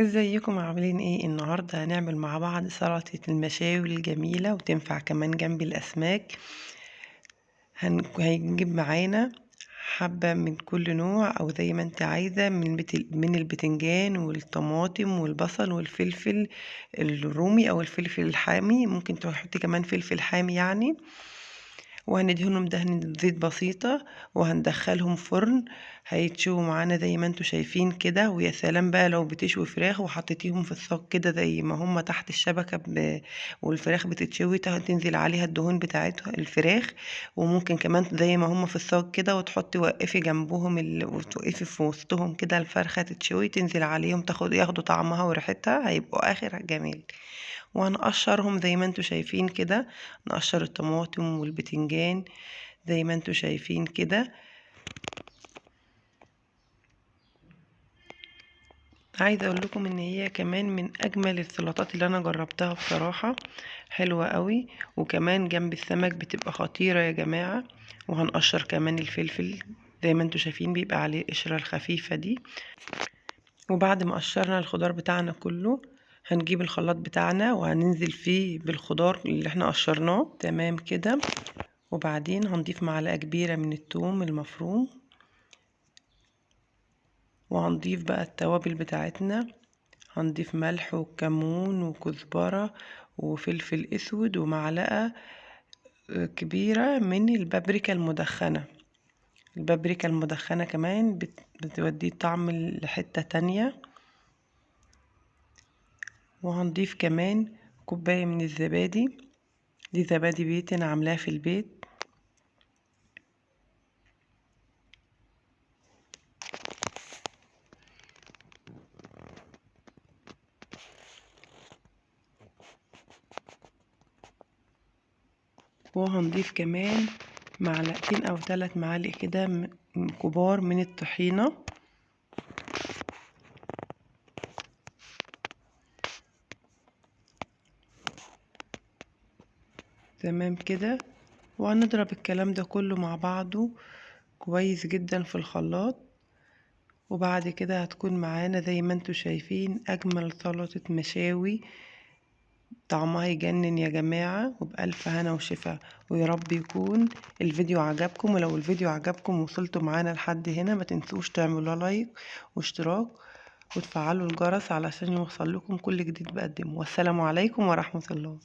ازيكم عاملين ايه؟ النهارده هنعمل مع بعض سلطة المشاوي الجميلة وتنفع كمان جنب الاسماك. هنجيب معانا حبة من كل نوع او زي ما انت عايزة من البتنجان والطماطم والبصل والفلفل الرومي او الفلفل الحامي، ممكن تحطي كمان فلفل حامي يعني. وهندهنهم دهنة زيت بسيطة وهندخلهم فرن، هيتشووا معانا زي ما انتوا شايفين كده. ويا سلام بقى لو بتشوي فراخ وحطيتيهم في الصاج كده زي ما هما تحت الشبكة والفراخ بتتشوي تنزل عليها الدهون بتاعتها الفراخ. وممكن كمان زي ما هما في الصاج كده وتحطي وقفي جنبهم وتوقفي في وسطهم كده الفرخة تتشوي تنزل عليهم ياخدوا طعمها وريحتها، هيبقوا آخر جمال. وهنقشرهم زي ما انتوا شايفين كده، نقشر الطماطم والبتنجان زي ما انتوا شايفين كده. عايزه اقول لكم ان هي كمان من اجمل السلطات اللي انا جربتها بصراحه، حلوه قوي. وكمان جنب السمك بتبقى خطيره يا جماعه. وهنقشر كمان الفلفل زي ما انتوا شايفين بيبقى عليه القشره الخفيفه دي. وبعد ما قشرنا الخضار بتاعنا كله هنجيب الخلاط بتاعنا وهننزل فيه بالخضار اللي احنا قشرناه تمام كده. وبعدين هنضيف معلقة كبيرة من الثوم المفروم، وهنضيف بقى التوابل بتاعتنا. هنضيف ملح وكمون وكزبرة وفلفل اسود ومعلقة كبيرة من البابريكا المدخنة. البابريكا المدخنة كمان بتودي طعم لحتة تانية. وهنضيف كمان كوباية من الزبادي، دي زبادي بيتي انا عاملاها في البيت. وهنضيف كمان معلقتين او 3 معالق كده كبار من الطحينة. تمام كده. وهنضرب الكلام ده كله مع بعضه كويس جدا في الخلاط. وبعد كده هتكون معانا زي ما انتوا شايفين اجمل سلطة مشاوي، طعمها يجنن يا جماعة، وبألف هنا وشفا. ويا رب يكون الفيديو عجبكم، ولو الفيديو عجبكم وصلتوا معانا لحد هنا ما تنسوش تعملوا لايك واشتراك وتفعلوا الجرس علشان يوصل لكم كل جديد بقدمه. والسلام عليكم ورحمة الله.